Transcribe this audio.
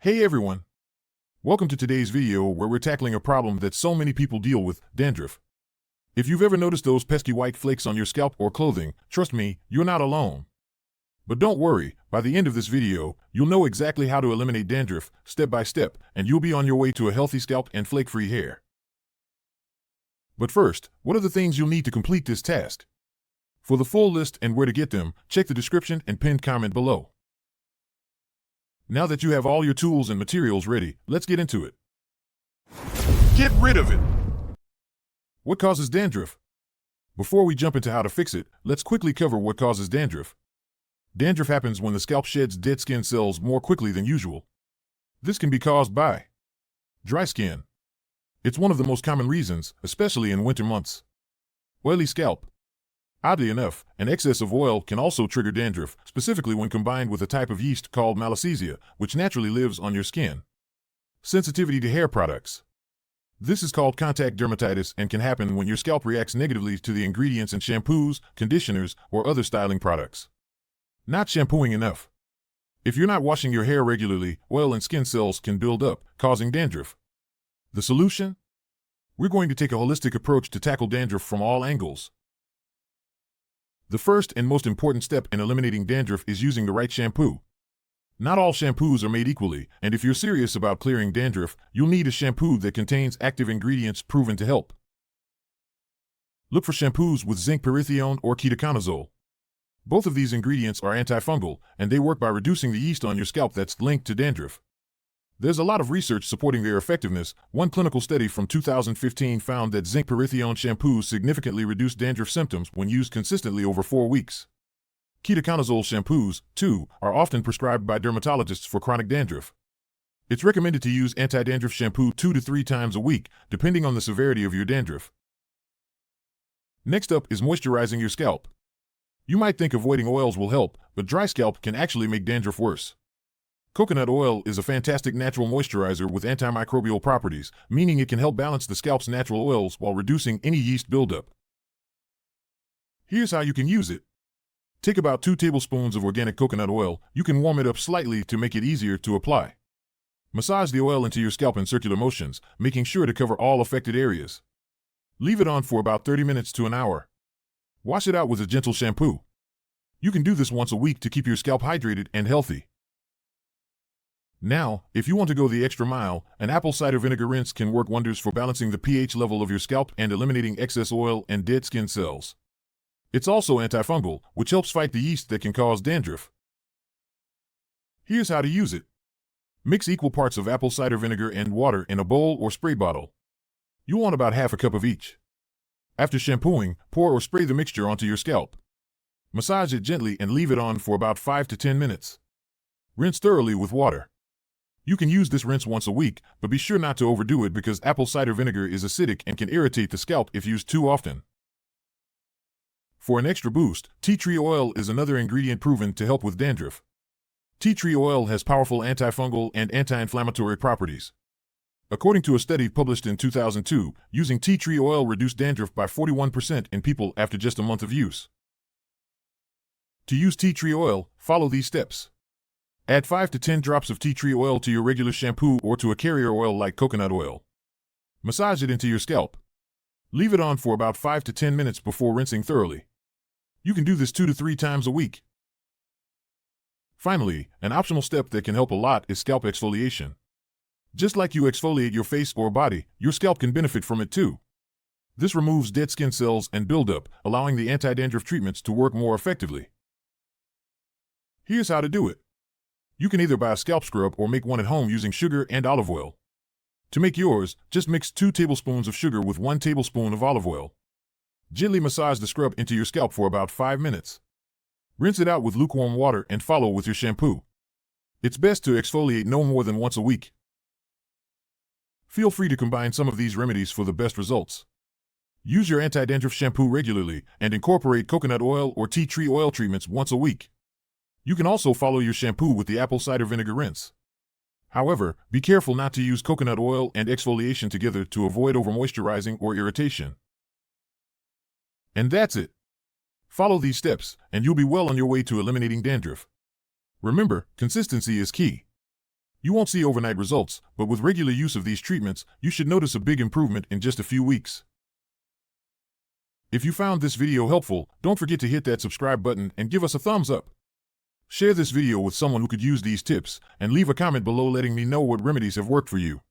Hey everyone! Welcome to today's video where we're tackling a problem that so many people deal with, dandruff. If you've ever noticed those pesky white flakes on your scalp or clothing, trust me, you're not alone. But don't worry, by the end of this video, you'll know exactly how to eliminate dandruff, step by step, and you'll be on your way to a healthy scalp and flake-free hair. But first, what are the things you'll need to complete this task? For the full list and where to get them, check the description and pinned comment below. Now that you have all your tools and materials ready, let's get into it. Get rid of it! What causes dandruff? Before we jump into how to fix it, let's quickly cover what causes dandruff. Dandruff happens when the scalp sheds dead skin cells more quickly than usual. This can be caused by dry skin. It's one of the most common reasons, especially in winter months. Oily scalp. Oddly enough, an excess of oil can also trigger dandruff, specifically when combined with a type of yeast called Malassezia, which naturally lives on your skin. Sensitivity to hair products. This is called contact dermatitis and can happen when your scalp reacts negatively to the ingredients in shampoos, conditioners, or other styling products. Not shampooing enough. If you're not washing your hair regularly, oil and skin cells can build up, causing dandruff. The solution? We're going to take a holistic approach to tackle dandruff from all angles. The first and most important step in eliminating dandruff is using the right shampoo. Not all shampoos are made equally, and if you're serious about clearing dandruff, you'll need a shampoo that contains active ingredients proven to help. Look for shampoos with zinc pyrithione or ketoconazole. Both of these ingredients are antifungal, and they work by reducing the yeast on your scalp that's linked to dandruff. There's a lot of research supporting their effectiveness. One clinical study from 2015 found that zinc pyrithione shampoos significantly reduced dandruff symptoms when used consistently over 4 weeks. Ketoconazole shampoos, too, are often prescribed by dermatologists for chronic dandruff. It's recommended to use anti-dandruff shampoo 2 to 3 times a week, depending on the severity of your dandruff. Next up is moisturizing your scalp. You might think avoiding oils will help, but dry scalp can actually make dandruff worse. Coconut oil is a fantastic natural moisturizer with antimicrobial properties, meaning it can help balance the scalp's natural oils while reducing any yeast buildup. Here's how you can use it. Take about 2 tablespoons of organic coconut oil. You can warm it up slightly to make it easier to apply. Massage the oil into your scalp in circular motions, making sure to cover all affected areas. Leave it on for about 30 minutes to an hour. Wash it out with a gentle shampoo. You can do this once a week to keep your scalp hydrated and healthy. Now, if you want to go the extra mile, an apple cider vinegar rinse can work wonders for balancing the pH level of your scalp and eliminating excess oil and dead skin cells. It's also antifungal, which helps fight the yeast that can cause dandruff. Here's how to use it. Mix equal parts of apple cider vinegar and water in a bowl or spray bottle. You'll want about half a cup of each. After shampooing, pour or spray the mixture onto your scalp. Massage it gently and leave it on for about 5 to 10 minutes. Rinse thoroughly with water. You can use this rinse once a week, but be sure not to overdo it because apple cider vinegar is acidic and can irritate the scalp if used too often. For an extra boost, tea tree oil is another ingredient proven to help with dandruff. Tea tree oil has powerful antifungal and anti-inflammatory properties. According to a study published in 2002, using tea tree oil reduced dandruff by 41% in people after just a month of use. To use tea tree oil, follow these steps. Add 5 to 10 drops of tea tree oil to your regular shampoo or to a carrier oil like coconut oil. Massage it into your scalp. Leave it on for about 5 to 10 minutes before rinsing thoroughly. You can do this 2 to 3 times a week. Finally, an optional step that can help a lot is scalp exfoliation. Just like you exfoliate your face or body, your scalp can benefit from it too. This removes dead skin cells and buildup, allowing the anti-dandruff treatments to work more effectively. Here's how to do it. You can either buy a scalp scrub or make one at home using sugar and olive oil. To make yours, just mix 2 tablespoons of sugar with 1 tablespoon of olive oil. Gently massage the scrub into your scalp for about 5 minutes. Rinse it out with lukewarm water and follow with your shampoo. It's best to exfoliate no more than once a week. Feel free to combine some of these remedies for the best results. Use your anti-dandruff shampoo regularly and incorporate coconut oil or tea tree oil treatments once a week. You can also follow your shampoo with the apple cider vinegar rinse. However, be careful not to use coconut oil and exfoliation together to avoid overmoisturizing or irritation. And that's it. Follow these steps, and you'll be well on your way to eliminating dandruff. Remember, consistency is key. You won't see overnight results, but with regular use of these treatments, you should notice a big improvement in just a few weeks. If you found this video helpful, don't forget to hit that subscribe button and give us a thumbs up. Share this video with someone who could use these tips, and leave a comment below letting me know what remedies have worked for you.